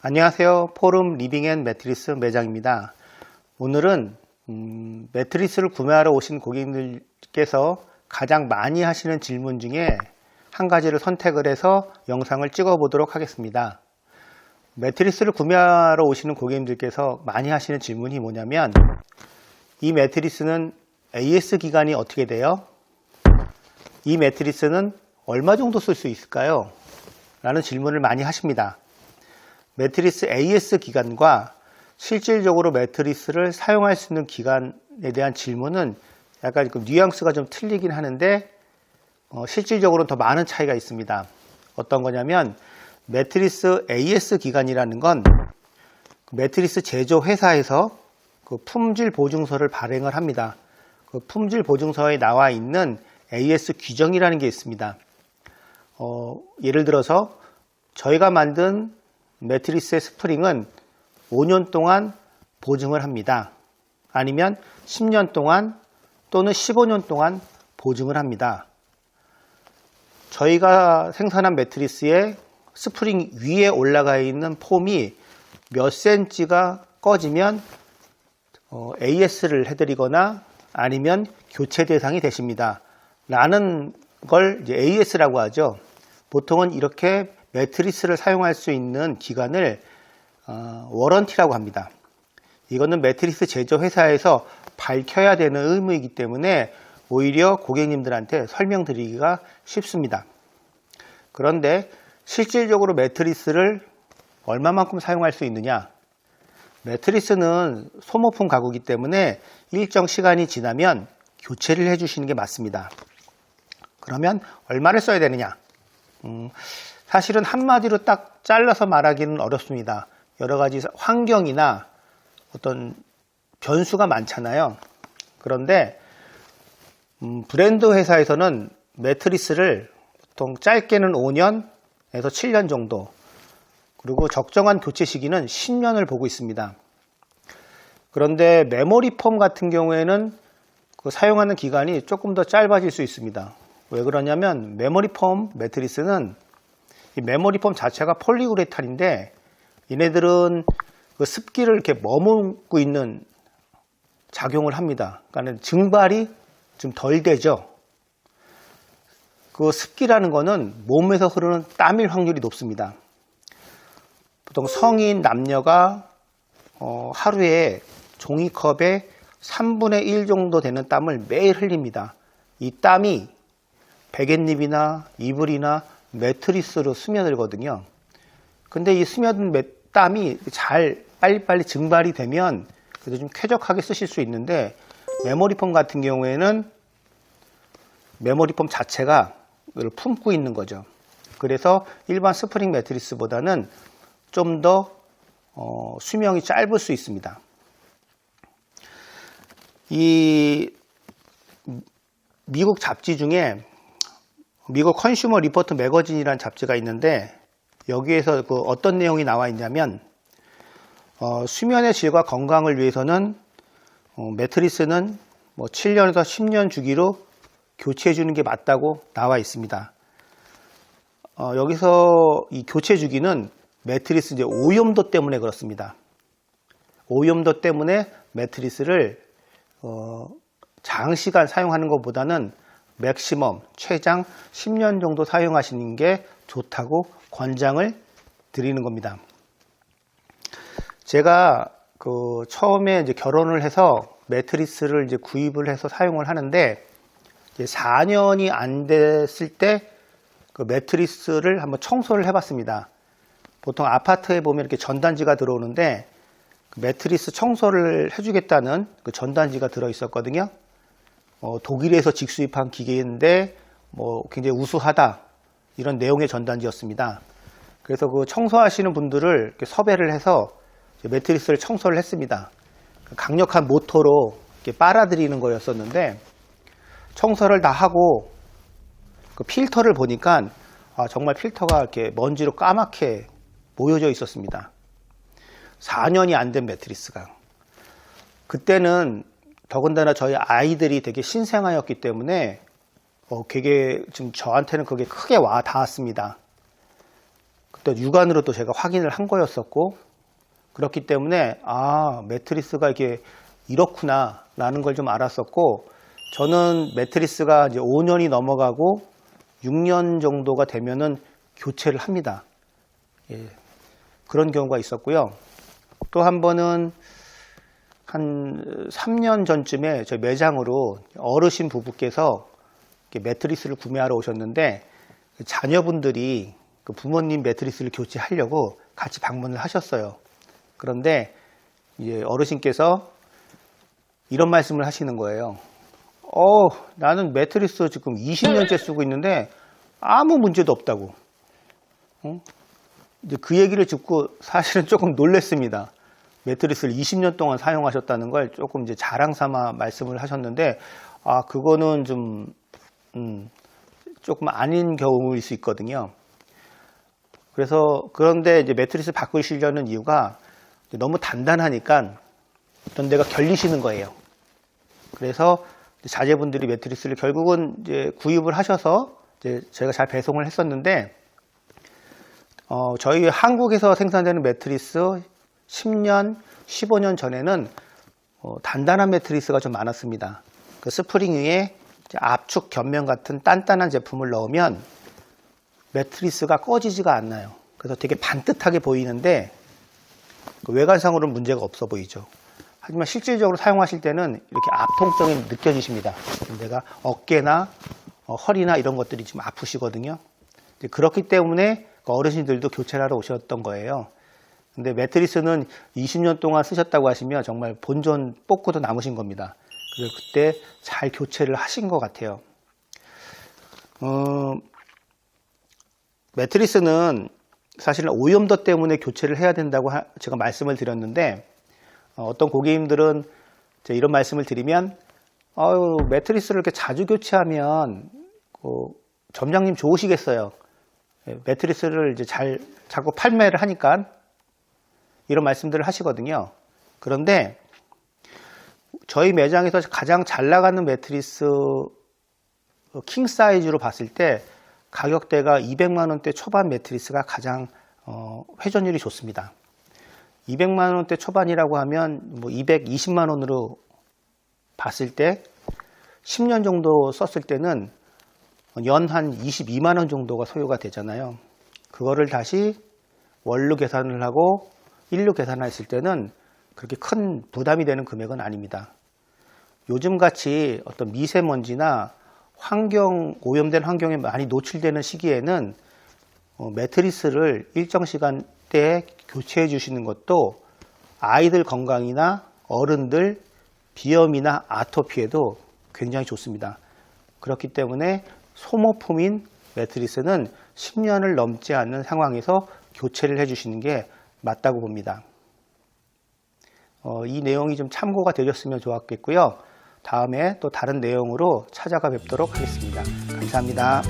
안녕하세요. 포름 리빙 앤 매트리스 매장입니다. 오늘은 매트리스를 구매하러 오신 고객님들께서 가장 많이 하시는 질문 중에 한 가지를 선택을 해서 영상을 찍어 보도록 하겠습니다. 매트리스를 구매하러 오시는 고객님들께서 많이 하시는 질문이 뭐냐면, 이 매트리스는 AS 기간이 어떻게 돼요? 이 매트리스는 얼마 정도 쓸 수 있을까요? 라는 질문을 많이 하십니다. 매트리스 AS 기간과 실질적으로 매트리스를 사용할 수 있는 기간에 대한 질문은 약간 뉘앙스가 좀 틀리긴 하는데, 실질적으로는 더 많은 차이가 있습니다. 어떤 거냐면, 매트리스 AS 기간이라는 건 매트리스 제조 회사에서 그 품질 보증서를 발행을 합니다. 그 품질 보증서에 나와 있는 AS 규정이라는 게 있습니다. 예를 들어서 저희가 만든 매트리스의 스프링은 5년 동안 보증을 합니다. 아니면 10년 동안 또는 15년 동안 보증을 합니다. 저희가 생산한 매트리스의 스프링 위에 올라가 있는 폼이 몇 cm가 꺼지면 AS를 해드리거나 아니면 교체 대상이 되십니다. 라는 걸 이제 AS라고 하죠. 보통은 이렇게 매트리스를 사용할 수 있는 기간을 워런티라고 합니다. 이거는 매트리스 제조 회사에서 밝혀야 되는 의무이기 때문에 오히려 고객님들한테 설명드리기가 쉽습니다. 그런데 실질적으로 매트리스를 얼마만큼 사용할 수 있느냐? 매트리스는 소모품 가구이기 때문에 일정 시간이 지나면 교체를 해주시는 게 맞습니다. 그러면 얼마를 써야 되느냐? 사실은 한마디로 딱 잘라서 말하기는 어렵습니다. 여러 가지 환경이나 어떤 변수가 많잖아요. 그런데 브랜드 회사에서는 매트리스를 보통 짧게는 5년에서 7년 정도, 그리고 적정한 교체 시기는 10년을 보고 있습니다. 그런데 메모리 폼 같은 경우에는 그 사용하는 기간이 조금 더 짧아질 수 있습니다. 왜 그러냐면 메모리 폼 매트리스는 이 메모리 폼 자체가 폴리우레탄인데, 얘네들은 그 습기를 이렇게 머금고 있는 작용을 합니다. 그러니까 증발이 좀 덜 되죠. 그 습기라는 거는 몸에서 흐르는 땀일 확률이 높습니다. 보통 성인 남녀가 하루에 종이컵에 3분의 1 정도 되는 땀을 매일 흘립니다. 이 땀이 베갯잎이나 이불이나 매트리스로 스며들거든요. 근데 이 스며든 땀이 잘 빨리빨리 증발이 되면 그래도 좀 쾌적하게 쓰실 수 있는데, 메모리폼 같은 경우에는 메모리폼 자체가 이걸 품고 있는 거죠. 그래서 일반 스프링 매트리스보다는 좀 더 수명이 짧을 수 있습니다. 이 미국 잡지 중에 미국 컨슈머 리포트 매거진이라는 잡지가 있는데, 여기에서 그 어떤 내용이 나와 있냐면, 수면의 질과 건강을 위해서는 매트리스는 7년에서 10년 주기로 교체해 주는 게 맞다고 나와 있습니다. 여기서 이 교체 주기는 매트리스 이제 오염도 때문에 그렇습니다. 오염도 때문에 매트리스를 장시간 사용하는 것보다는 맥시멈 최장 10년 정도 사용하시는 게 좋다고 권장을 드리는 겁니다. 제가 처음에 이제 결혼을 해서 매트리스를 이제 구입을 해서 사용을 하는데, 이제 4년이 안 됐을 때 그 매트리스를 한번 청소를 해봤습니다. 보통 아파트에 보면 이렇게 전단지가 들어오는데, 그 매트리스 청소를 해주겠다는 그 전단지가 들어 있었거든요. 독일에서 직수입한 기계인데 굉장히 우수하다, 이런 내용의 전단지였습니다. 그래서 그 청소하시는 분들을 이렇게 섭외를 해서 매트리스를 청소를 했습니다. 강력한 모터로 이렇게 빨아들이는 거였었는데, 청소를 다 하고 그 필터를 보니까 정말 필터가 이렇게 먼지로 까맣게 모여져 있었습니다. 4년이 안 된 매트리스가. 그때는 더군다나 저희 아이들이 되게 신생아였기 때문에 되게 지금 저한테는 그게 크게 와 닿았습니다. 그때 육안으로 또 제가 확인을 한 거였었고, 그렇기 때문에 매트리스가 이게 이렇구나 라는 걸 좀 알았었고, 저는 매트리스가 이제 5년이 넘어가고 6년 정도가 되면은 교체를 합니다. 예, 그런 경우가 있었고요. 또 한 번은 한 3년 전쯤에 저희 매장으로 어르신 부부께서 매트리스를 구매하러 오셨는데, 자녀분들이 그 부모님 매트리스를 교체하려고 같이 방문을 하셨어요. 그런데 이제 어르신께서 이런 말씀을 하시는 거예요. 나는 매트리스 지금 20년째 쓰고 있는데 아무 문제도 없다고. 이제 그 얘기를 듣고 사실은 조금 놀랐습니다. 매트리스를 20년 동안 사용하셨다는 걸 조금 이제 자랑 삼아 말씀을 하셨는데, 그거는 좀, 조금 아닌 경우일 수 있거든요. 그런데 이제 매트리스 바꾸시려는 이유가 너무 단단하니까 어떤 데가 결리시는 거예요. 그래서 자제분들이 매트리스를 결국은 이제 구입을 하셔서 이제 저희가 잘 배송을 했었는데, 저희 한국에서 생산되는 매트리스 10년, 15년 전에는 단단한 매트리스가 좀 많았습니다. 그 스프링 위에 압축 견면 같은 단단한 제품을 넣으면 매트리스가 꺼지지가 않아요. 그래서 되게 반듯하게 보이는데 외관상으로는 문제가 없어 보이죠. 하지만 실질적으로 사용하실 때는 이렇게 압통성이 느껴지십니다. 내가 어깨나 허리나 이런 것들이 좀 아프시거든요. 그렇기 때문에 어르신들도 교체를 하러 오셨던 거예요. 근데 매트리스는 20년 동안 쓰셨다고 하시면 정말 본전 뽑고도 남으신 겁니다. 그래서 그때 잘 교체를 하신 것 같아요. 매트리스는 사실은 오염도 때문에 교체를 해야 된다고 제가 말씀을 드렸는데, 어떤 고객님들은 이런 말씀을 드리면, 매트리스를 이렇게 자주 교체하면 점장님 좋으시겠어요. 매트리스를 이제 자꾸 판매를 하니까 이런 말씀들을 하시거든요. 그런데 저희 매장에서 가장 잘 나가는 매트리스 킹 사이즈로 봤을 때 가격대가 200만 원대 초반 매트리스가 가장 회전율이 좋습니다. 200만 원대 초반이라고 하면 뭐 220만 원으로 봤을 때 10년 정도 썼을 때는 연 한 22만 원 정도가 소요가 되잖아요. 그거를 다시 월로 계산을 하고 일로 계산했을 때는 그렇게 큰 부담이 되는 금액은 아닙니다. 요즘 같이 어떤 미세먼지나 오염된 환경에 많이 노출되는 시기에는 매트리스를 일정 시간대에 교체해 주시는 것도 아이들 건강이나 어른들 비염이나 아토피에도 굉장히 좋습니다. 그렇기 때문에 소모품인 매트리스는 10년을 넘지 않는 상황에서 교체를 해주시는 게 맞다고 봅니다. 이 내용이 좀 참고가 되셨으면 좋았겠고요. 다음에 또 다른 내용으로 찾아가 뵙도록 하겠습니다. 감사합니다.